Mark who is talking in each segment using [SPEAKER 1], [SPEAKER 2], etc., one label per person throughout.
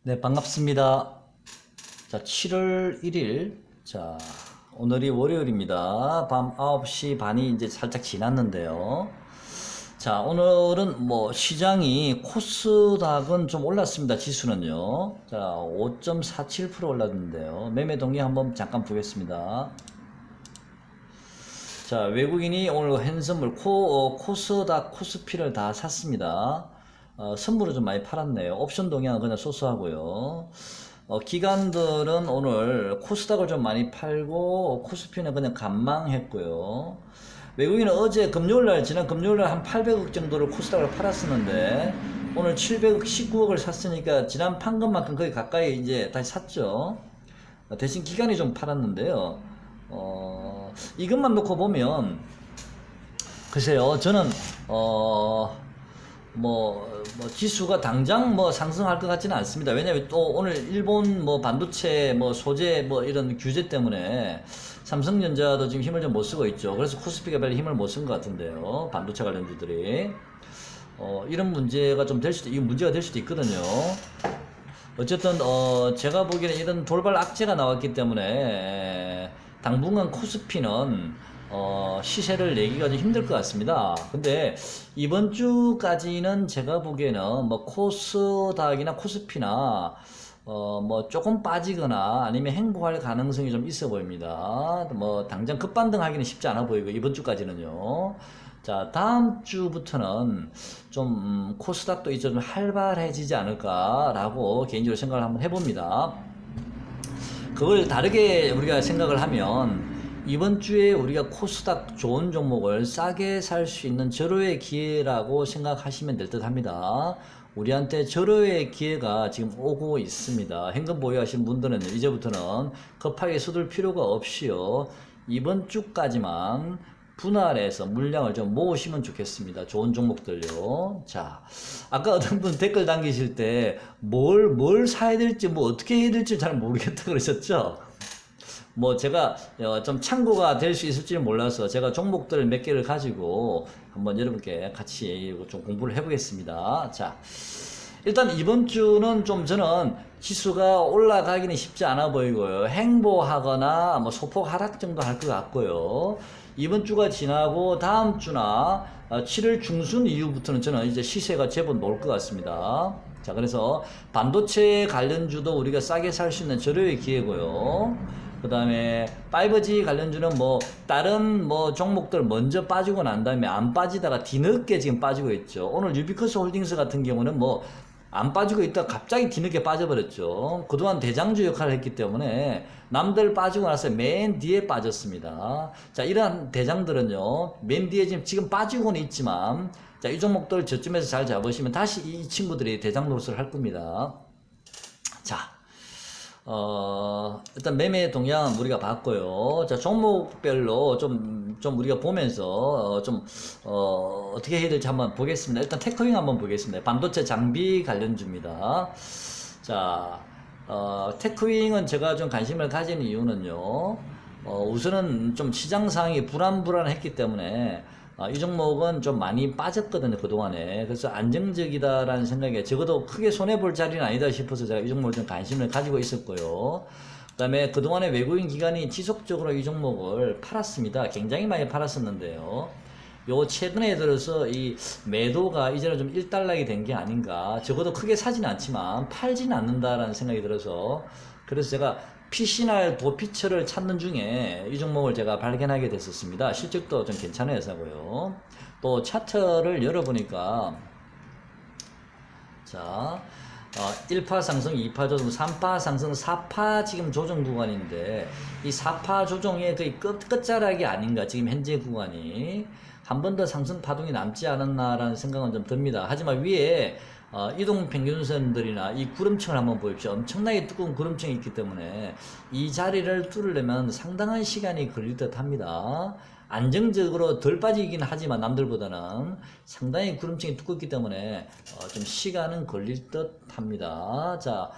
[SPEAKER 1] 네, 반갑습니다. 자, 7월 1일. 자, 오늘이 월요일입니다. 밤 9시 반이 이제 살짝 지났는데요. 자, 오늘은 뭐 시장이 코스닥은 좀 올랐습니다. 지수는요. 자, 5.47% 올랐는데요. 매매 동향 한번 잠깐 보겠습니다. 자, 외국인이 오늘 현선물 코스닥, 코스피를 다 샀습니다. 선물을 좀 많이 팔았네요. 옵션 동향은 그냥 소소하고요. 기관들은 오늘 코스닥을 좀 많이 팔고 코스피는 그냥 간망했고요. 외국인은 어제 금요일날, 지난 금요일날 한 800억 정도를 코스닥을 팔았었는데 오늘 700억, 19억을 샀으니까 지난 판 것만큼 거의 가까이 이제 다시 샀죠. 대신 기관이 좀 팔았는데요. 이것만 놓고 보면 글쎄요, 저는 지수가 당장 뭐 상승할 것 같지는 않습니다. 왜냐면 또 오늘 일본 뭐 반도체 뭐 소재 뭐 이런 규제 때문에 삼성전자도 지금 힘을 좀 못 쓰고 있죠. 그래서 코스피가 별로 힘을 못 쓴 것 같은데요. 반도체 관련주들이 이런 문제가 좀 될 수도, 이게 문제가 될 수도 있거든요. 어쨌든 제가 보기에는 이런 돌발 악재가 나왔기 때문에 당분간 코스피는 시세를 내기가 좀 힘들 것 같습니다. 근데 이번 주까지는 제가 보기에는 뭐 코스닥이나 코스피나 뭐 조금 빠지거나 아니면 행보할 가능성이 좀 있어 보입니다. 뭐 당장 급반등하기는 쉽지 않아 보이고 이번 주까지는요. 자, 다음 주부터는 좀 코스닥도 이제 좀 활발해지지 않을까라고 개인적으로 생각을 한번 해봅니다. 그걸 다르게 우리가 생각을 하면 이번 주에 우리가 코스닥 좋은 종목을 싸게 살 수 있는 절호의 기회라고 생각하시면 될 듯 합니다. 우리한테 절호의 기회가 지금 오고 있습니다. 현금 보유하신 분들은 이제부터는 급하게 서둘 필요가 없이요. 이번 주까지만 분할해서 물량을 좀 모으시면 좋겠습니다. 좋은 종목들요. 자, 아까 어떤 분 댓글 남기실 때 뭘 사야 될지 뭐 어떻게 해야 될지 잘 모르겠다 그러셨죠? 뭐 제가 좀 참고가 될 수 있을지 몰라서 제가 종목들 몇 개를 가지고 한번 여러분께 같이 좀 공부를 해보겠습니다. 자, 일단 이번 주는 좀 저는 지수가 올라가기는 쉽지 않아 보이고요. 행보하거나 뭐 소폭 하락 정도 할 것 같고요. 이번 주가 지나고 다음 주나 7월 중순 이후부터는 저는 이제 시세가 제법 놓을 것 같습니다. 자, 그래서 반도체 관련주도 우리가 싸게 살 수 있는 절호의 기회고요. 그 다음에 5G 관련주는 뭐 다른 뭐 종목들 먼저 빠지고 난 다음에 안 빠지다가 뒤늦게 지금 빠지고 있죠. 오늘 유비커스 홀딩스 같은 경우는 뭐 안 빠지고 있다가 갑자기 뒤늦게 빠져버렸죠. 그동안 대장주 역할을 했기 때문에 남들 빠지고 나서 맨 뒤에 빠졌습니다. 자, 이러한 대장들은요, 맨 뒤에 지금 빠지고는 있지만, 자, 이 종목들 저쯤에서 잘 잡으시면 다시 이 친구들이 대장 노릇을 할 겁니다. 자, 일단 매매 동향 우리가 봤고요. 자, 종목별로 좀 우리가 보면서 어떻게 해야 될지 한번 보겠습니다. 일단 테크윙 한번 보겠습니다. 반도체 장비 관련주입니다. 자, 테크윙은 제가 좀 관심을 가진 이유는요. 우선은 좀 시장 상황이 불안했기 때문에 이 종목은 좀 많이 빠졌거든요, 그동안에. 그래서 안정적이다라는 생각에 적어도 크게 손해볼 자리는 아니다 싶어서 제가 이 종목을 좀 관심을 가지고 있었고요. 그 다음에 그동안에 외국인 기관이 지속적으로 이 종목을 팔았습니다. 굉장히 많이 팔았었는데요. 요 최근에 들어서 이 매도가 이제는 좀 일단락이 된 게 아닌가. 적어도 크게 사진 않지만 팔지는 않는다라는 생각이 들어서 그래서 제가 PC날 도피처를 찾는 중에 이 종목을 제가 발견하게 됐었습니다. 실적도 좀 괜찮은 회사고요. 또 차트를 열어보니까 자, 1파 상승, 2파 조정, 3파 상승, 4파 지금 조정 구간인데 이 4파 조정의 거의 끝자락이 아닌가 지금 현재 구간이 한 번 더 상승 파동이 남지 않았나라는 생각은 좀 듭니다. 하지만 위에 이동평균선들이나 이 구름층을 한번 보십시오. 엄청나게 두꺼운 구름층이 있기 때문에 이 자리를 뚫으려면 상당한 시간이 걸릴 듯 합니다. 안정적으로 덜 빠지긴 하지만 남들보다는 상당히 구름층이 두껍기 때문에 좀 시간은 걸릴 듯 합니다. 자,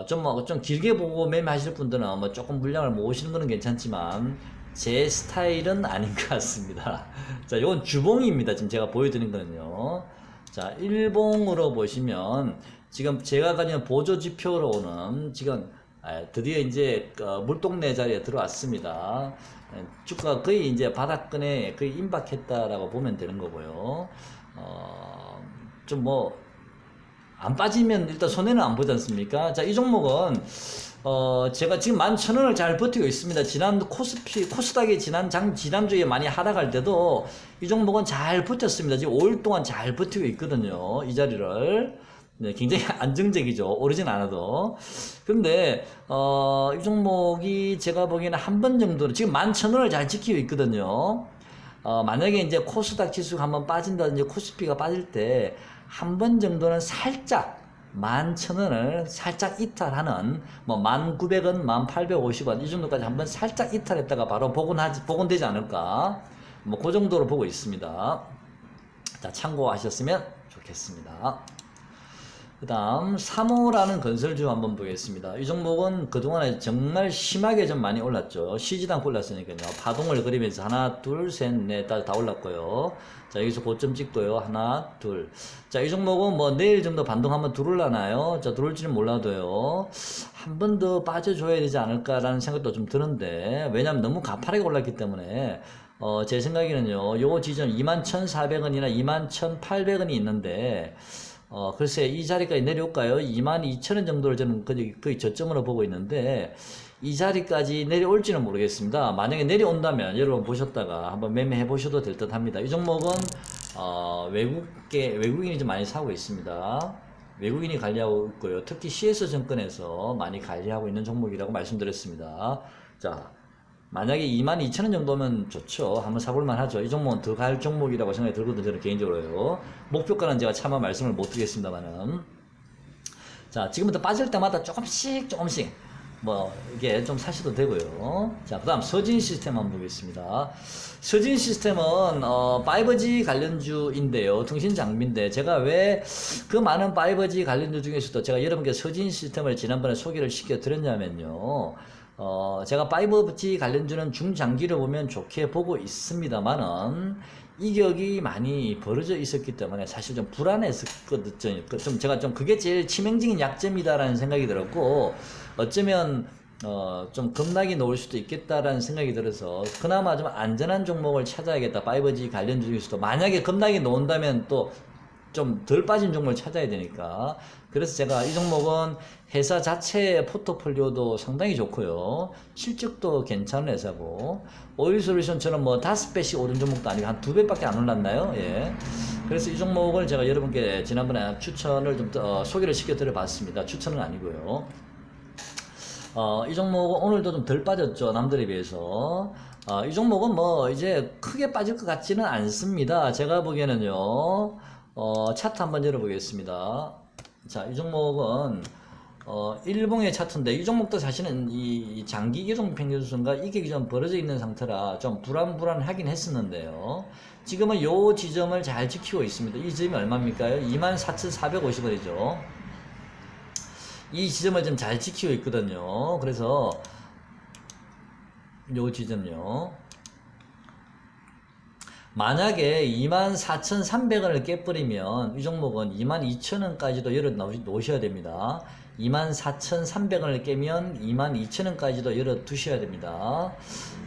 [SPEAKER 1] 좀 길게 보고 매매하실 분들은 뭐 조금 물량을 모으시는 거는 괜찮지만 제 스타일은 아닌 것 같습니다. 자, 이건 주봉입니다. 지금 제가 보여드린 거는요. 자, 일봉으로 보시면 지금 제가 가진 보조지표로는 지금 드디어 이제 물동네 자리에 들어왔습니다. 주가 거의 이제 바닥권에 거의 임박했다라고 보면 되는 거고요. 좀 뭐 안 빠지면 일단 손해는 안 보지 않습니까? 자, 이 종목은 제가 지금 11,000원을 잘 버티고 있습니다. 지난 코스닥이 지난주에 많이 하락할 때도 이 종목은 잘 버텼습니다. 지금 5일 동안 잘 버티고 있거든요. 이 자리를. 네, 굉장히 안정적이죠. 오르진 않아도. 근데, 이 종목이 제가 보기에는 한 번 정도는 지금 11,000원을 잘 지키고 있거든요. 만약에 이제 코스닥 지수가 한번 빠진다든지 코스피가 빠질 때 한 번 정도는 살짝 11,000원을 살짝 이탈하는 뭐 1,900원, 1,850원 이 정도까지 한번 살짝 이탈했다가 바로 복원되지 않을까 뭐 그 정도로 보고 있습니다. 자, 참고하셨으면 좋겠습니다. 그 다음 3호라는 건설주 한번 보겠습니다. 이 종목은 그동안에 정말 심하게 좀 많이 올랐죠. 쉬지도 않고 올랐으니까요. 파동을 그리면서 하나 둘 셋 넷 다 올랐고요. 자, 여기서 고점 찍고요. 하나 둘. 자, 이 종목은 뭐 내일 정도 반동 한번 들어올라나요? 자, 들어올지는 몰라도요. 한 번 더 빠져줘야 되지 않을까라는 생각도 좀 드는데, 왜냐면 너무 가파르게 올랐기 때문에 제 생각에는요. 요 지점 21,400원이나 21,800원이 있는데 글쎄 이 자리까지 내려올까요? 22,000원 정도를 저는 거의 저점으로 보고 있는데 이 자리까지 내려올지는 모르겠습니다. 만약에 내려온다면 여러분 보셨다가 한번 매매해 보셔도 될 듯 합니다. 이 종목은 외국인이 좀 많이 사고 있습니다. 외국인이 관리하고 있고요. 특히 CS증권에서 많이 관리하고 있는 종목이라고 말씀드렸습니다. 자, 만약에 22,000원 정도면 좋죠. 한번 사볼만 하죠. 이 종목은 더 갈 종목이라고 생각이 들거든요. 저는 개인적으로요. 목표가는 제가 차마 말씀을 못 드리겠습니다만은. 자, 지금부터 빠질 때마다 조금씩 뭐 이게 좀 사셔도 되고요. 자, 그 다음 서진 시스템 한번 보겠습니다. 서진 시스템은 5G 관련주인데요. 통신 장비인데 제가 왜 그 많은 5G 관련주 중에서도 제가 여러분께 서진 시스템을 지난번에 소개를 시켜 드렸냐면요. 제가 5G 관련주는 중장기로 보면 좋게 보고 있습니다만은 이격이 많이 벌어져 있었기 때문에 사실 좀 불안했었거든요. 제가 좀 그게 제일 치명적인 약점이다라는 생각이 들었고, 어쩌면 좀 급락이 나올 수도 있겠다라는 생각이 들어서 그나마 좀 안전한 종목을 찾아야겠다. 5G 관련주 중에서도 만약에 급락이 나온다면 또 좀 덜 빠진 종목을 찾아야 되니까. 그래서 제가 이 종목은 회사 자체의 포트폴리오도 상당히 좋고요. 실적도 괜찮은 회사고, 오일솔루션처럼 뭐 5배씩 오른 종목도 아니고 한 2배밖에 안 올랐나요? 예. 그래서 이 종목을 제가 여러분께 지난번에 추천을 좀 소개를 시켜 드려 봤습니다. 추천은 아니고요. 이 종목은 오늘도 좀 덜 빠졌죠. 남들에 비해서. 이 종목은 뭐 이제 크게 빠질 것 같지는 않습니다. 제가 보기에는요. 차트 한번 열어보겠습니다. 자, 이 종목은 일봉의 차트인데 이 종목도 사실은 이 장기 이동 평균선과 이격이 좀 벌어져 있는 상태라 좀 불안하긴 했었는데요. 지금은 요 지점을 잘 지키고 있습니다. 이 지점이 얼마입니까? 24,450원이죠. 이 지점을 좀 잘 지키고 있거든요. 그래서 요 지점요. 만약에 24,300원을 깨버리면 이 종목은 22,000원까지도 열어 놓으셔야 됩니다. 24,300원을 깨면 22,000원까지도 열어 두셔야 됩니다.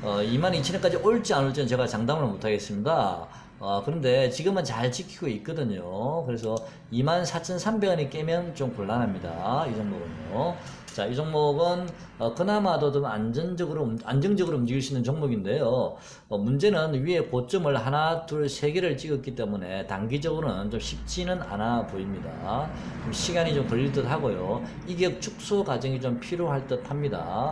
[SPEAKER 1] 22,000원까지 올지 안 올지는 제가 장담을 못 하겠습니다. 그런데 지금은 잘 지키고 있거든요. 그래서 24,300원이 깨면 좀 곤란합니다. 이 종목은요. 자, 이 종목은 그나마도 좀 안정적으로 움직일 수 있는 종목인데요. 문제는 위에 고점을 하나, 둘, 세 개를 찍었기 때문에 단기적으로는 좀 쉽지는 않아 보입니다. 좀 시간이 좀 걸릴 듯 하고요. 이격 축소 과정이 좀 필요할 듯 합니다.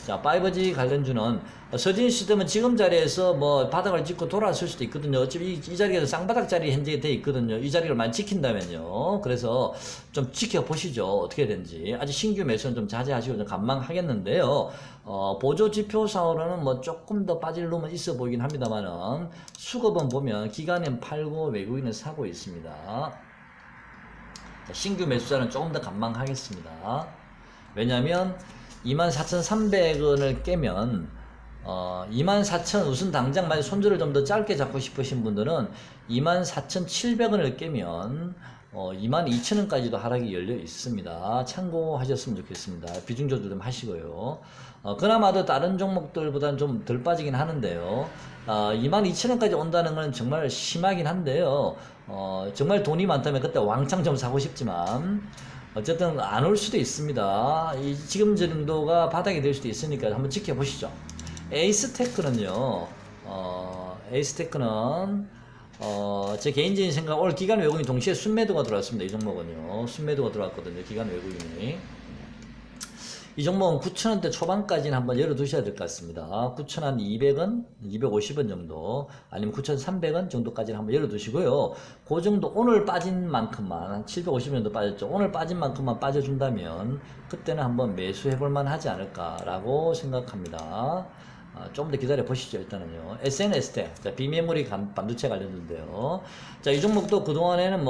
[SPEAKER 1] 자, 5G 관련주는 서진 시스템은 지금 자리에서 뭐 바닥을 찍고 돌아설 수도 있거든요. 어차피 이 자리에서 쌍바닥 자리 현재 돼 있거든요. 이 자리를 많이 지킨다면요. 그래서 좀 지켜보시죠. 어떻게 되는지. 아직 신규 매수는 좀 자제하시고 좀 관망하겠는데요. 보조 지표상으로는 뭐 조금 더 빠질 룸은 있어 보이긴 합니다만은 수급은 보면 기관은 팔고 외국인은 사고 있습니다. 자, 신규 매수자는 조금 더 관망하겠습니다. 왜냐하면 24,300원을 깨면 24,000 우선 당장 만약 손절을 좀 더 짧게 잡고 싶으신 분들은 24,700원을 깨면 22,000원까지도 하락이 열려 있습니다. 참고하셨으면 좋겠습니다. 비중 조절 좀 하시고요. 그나마도 다른 종목들보다는 좀 덜 빠지긴 하는데요. 22,000원까지 온다는 건 정말 심하긴 한데요. 정말 돈이 많다면 그때 왕창 좀 사고 싶지만 어쨌든 안 올 수도 있습니다. 지금 정도가 바닥이 될 수도 있으니까 한번 지켜보시죠. 에이스테크는요. 에이스테크는 제 개인적인 생각, 오늘 기관 외국인이 동시에 순매도가 들어왔습니다. 이 종목은요. 순매도가 들어왔거든요. 기관 외국인이. 이 종목은 9,000원대 초반까지는 한번 열어두셔야 될 것 같습니다. 9,200원, 250원 정도, 아니면 9,300원 정도까지는 한번 열어두시고요. 그 정도 오늘 빠진 만큼만, 한 750원 정도 빠졌죠. 오늘 빠진 만큼만 빠져준다면, 그때는 한번 매수해볼만 하지 않을까라고 생각합니다. 좀 더 기다려 보시죠. 일단은요. SNS텍, 비메모리 반도체 관련된데요. 자, 이 종목도 그동안에는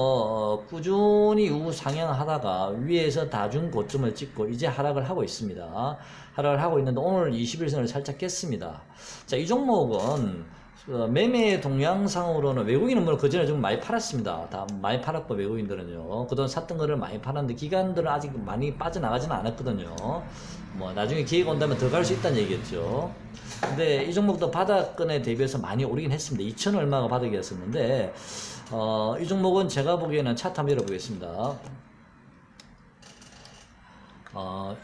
[SPEAKER 1] 꾸준히 우상향하다가 위에서 다중 고점을 찍고 이제 하락을 하고 있습니다. 하락을 하고 있는데 오늘 21선을 살짝 깼습니다. 자, 이 종목은 매매 동향상으로는 외국인은 물론 그 전에 좀 많이 팔았습니다. 다 많이 팔았고 외국인들은요. 그동안 샀던 거를 많이 팔았는데 기관들은 아직 많이 빠져나가지는 않았거든요. 나중에 기회가 온다면 더 갈 수 있다는 얘기겠죠. 근데 이 종목도 바닥권에 대비해서 많이 오르긴 했습니다. 2,000 얼마가 바닥이었었는데 이 종목은 제가 보기에는 차트 한번 열어보겠습니다.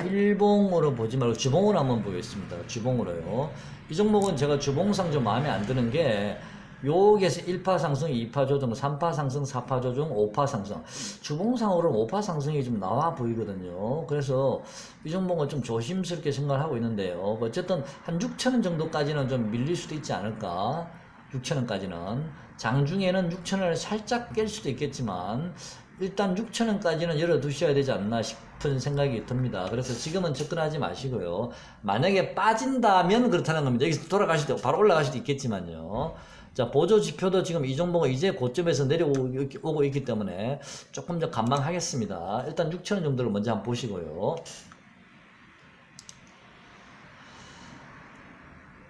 [SPEAKER 1] 일봉으로 보지 말고 주봉으로 한번 보겠습니다. 주봉으로요. 이 종목은 제가 주봉상 좀 마음에 안 드는 게 여기에서 1파 상승, 2파 조정, 3파 상승, 4파 조정, 5파 상승. 주봉상으로는 5파 상승이 좀 나와 보이거든요. 그래서 이 종목은 좀 조심스럽게 생각을 하고 있는데요. 어쨌든 한 6,000원 정도까지는 좀 밀릴 수도 있지 않을까. 6,000원까지는. 장중에는 6,000원을 살짝 깰 수도 있겠지만 일단 6,000원까지는 열어두셔야 되지 않나 싶은 생각이 듭니다. 그래서 지금은 접근하지 마시고요. 만약에 빠진다면 그렇다는 겁니다. 여기서 돌아가실 때 바로 올라갈 수도 있겠지만요. 자, 보조 지표도 지금 이 종목은 이제 고점에서 내려오고 있기 때문에 조금 더 관망하겠습니다. 일단 6,000원 정도를 먼저 한번 보시고요.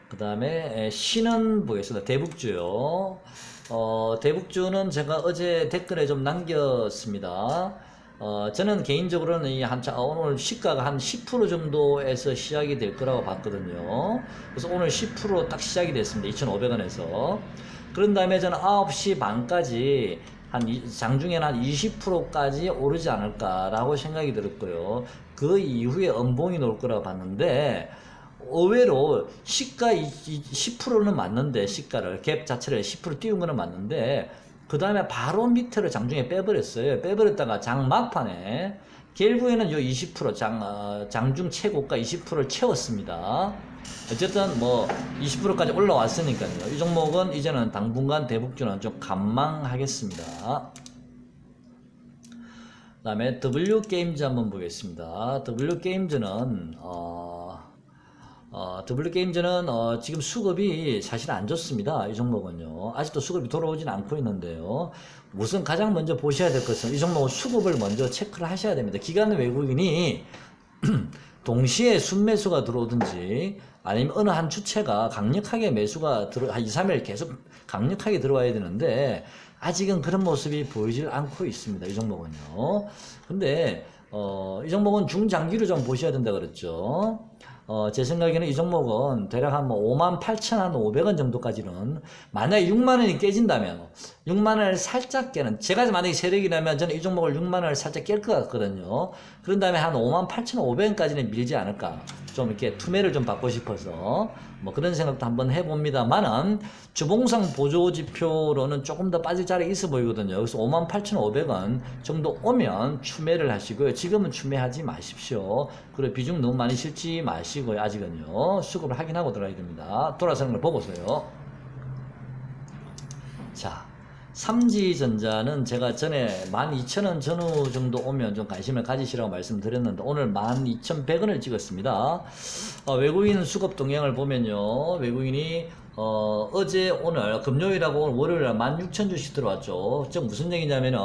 [SPEAKER 1] 그 다음에 신은 보겠습니다. 대북주요. 대북주는 제가 어제 댓글에 좀 남겼습니다. 저는 개인적으로는 오늘 시가가 한 10% 정도에서 시작이 될 거라고 봤거든요. 그래서 오늘 10% 딱 시작이 됐습니다. 2,500원에서. 그런 다음에 저는 9시 반까지 장중에는 한 20%까지 오르지 않을까라고 생각이 들었고요. 그 이후에 음봉이 나올 거라고 봤는데, 의외로 시가 10%는 맞는데, 시가를 갭 자체를 10% 띄운 거는 맞는데 그 다음에 바로 밑으로 장중에 빼버렸어요. 빼버렸다가 장 막판에 결국에는 요 20% 장중 최고가 20%를 채웠습니다. 어쨌든 20%까지 올라왔으니까요. 이 종목은 이제는 당분간 대북주는 좀 관망하겠습니다. 그 다음에 W게임즈 한번 보겠습니다. W게임즈는 W게임즈는 지금 수급이 사실 안 좋습니다. 이 종목은요. 아직도 수급이 돌아오진 않고 있는데요. 우선 가장 먼저 보셔야 될 것은 이 종목은 수급을 먼저 체크를 하셔야 됩니다. 기관 외국인이 동시에 순매수가 들어오든지 아니면 어느 한 주체가 강력하게 매수가 한 2, 3일 계속 강력하게 들어와야 되는데 아직은 그런 모습이 보이질 않고 있습니다. 이 종목은요. 근데 이 종목은 중장기로 좀 보셔야 된다 그랬죠. 제 생각에는 이 종목은 대략 한 58,500원 정도까지는 만약에 6만원이 깨진다면 6만원을 살짝 깨는, 제가 만약에 세력이라면 저는 이 종목을 6만원을 살짝 깰 것 같거든요. 그런 다음에 한 58,500원까지는 밀지 않을까, 좀 이렇게 투매를 좀 받고 싶어서 그런 생각도 한번 해봅니다만은 주봉상 보조지표로는 조금 더 빠질 자리가 있어 보이거든요. 그래서 58,500원 정도 오면 추매를 하시고요. 지금은 추매하지 마십시오. 그리고 비중 너무 많이 실지 마시고요. 아직은요. 수급을 확인하고 들어가야 됩니다. 돌아서는 걸 보고서요. 자, 삼지전자는 제가 전에 12,000원 전후 정도 오면 좀 관심을 가지시라고 말씀드렸는데 오늘 12,100원을 찍었습니다. 외국인 수급 동향을 보면요. 외국인이 어제 오늘 금요일하고 오늘 월요일에 16,000주씩 들어왔죠. 즉 무슨 얘기냐면은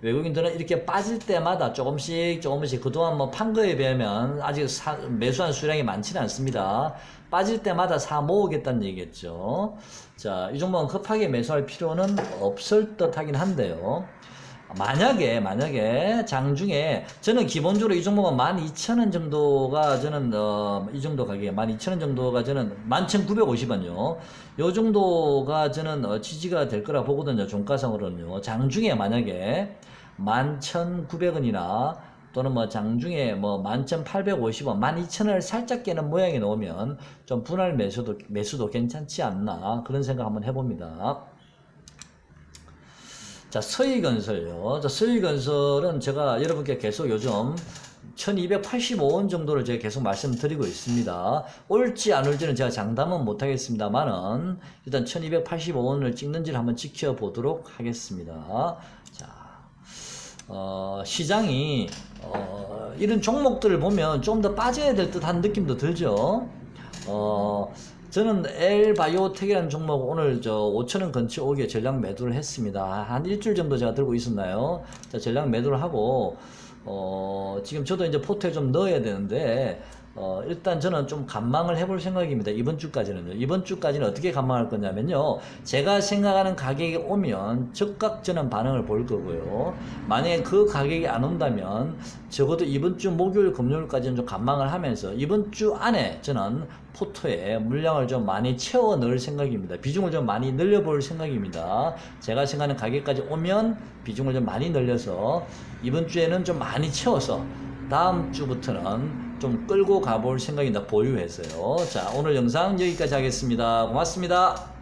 [SPEAKER 1] 외국인들은 이렇게 빠질 때마다 조금씩 그동안 판 거에 비하면 아직 매수한 수량이 많지는 않습니다. 빠질 때마다 사 모으겠다는 얘기겠죠. 자, 이 종목은 급하게 매수할 필요는 없을 듯 하긴 한데요. 만약에 장중에 저는 기본적으로 이 종목은 12,000원 정도가 저는 이 정도 가격에 12,000원 정도가 저는 11,950원요. 요 정도가 저는 지지가 될 거라 보거든요. 종가상으로는요. 장중에 만약에 11,900원이나 또는 뭐 장중에 뭐 11,850원, 12,000원을 살짝 깨는 모양이 나오면 좀 분할 매수도 괜찮지 않나 그런 생각 한번 해봅니다. 자, 서희건설요. 자, 서희건설은 제가 여러분께 계속 요즘 1285원 정도를 제가 계속 말씀드리고 있습니다. 올지 안 올지는 제가 장담은 못하겠습니다만은 일단 1285원을 찍는지를 한번 지켜보도록 하겠습니다. 자, 시장이 이런 종목들을 보면 좀 더 빠져야 될 듯한 느낌도 들죠. 저는 L바이오텍이라는 종목 오늘 5,000원 근처 오기에 전량 매도를 했습니다. 한 일주일 정도 제가 들고 있었나요? 자, 전량 매도를 하고 지금 저도 이제 포트에 좀 넣어야 되는데 일단 저는 좀 관망을 해볼 생각입니다. 이번 주까지는요. 이번 주까지는 어떻게 관망할 거냐면요. 제가 생각하는 가격이 오면 즉각 저는 반응을 볼 거고요. 만약에 그 가격이 안 온다면 적어도 이번 주 목요일, 금요일까지는 좀 관망을 하면서 이번 주 안에 저는 포트에 물량을 좀 많이 채워 넣을 생각입니다. 비중을 좀 많이 늘려볼 생각입니다. 제가 생각하는 가격까지 오면 비중을 좀 많이 늘려서 이번 주에는 좀 많이 채워서 다음 주부터는 좀 끌고 가볼 생각입니다. 보유해서요. 자, 오늘 영상 여기까지 하겠습니다. 고맙습니다.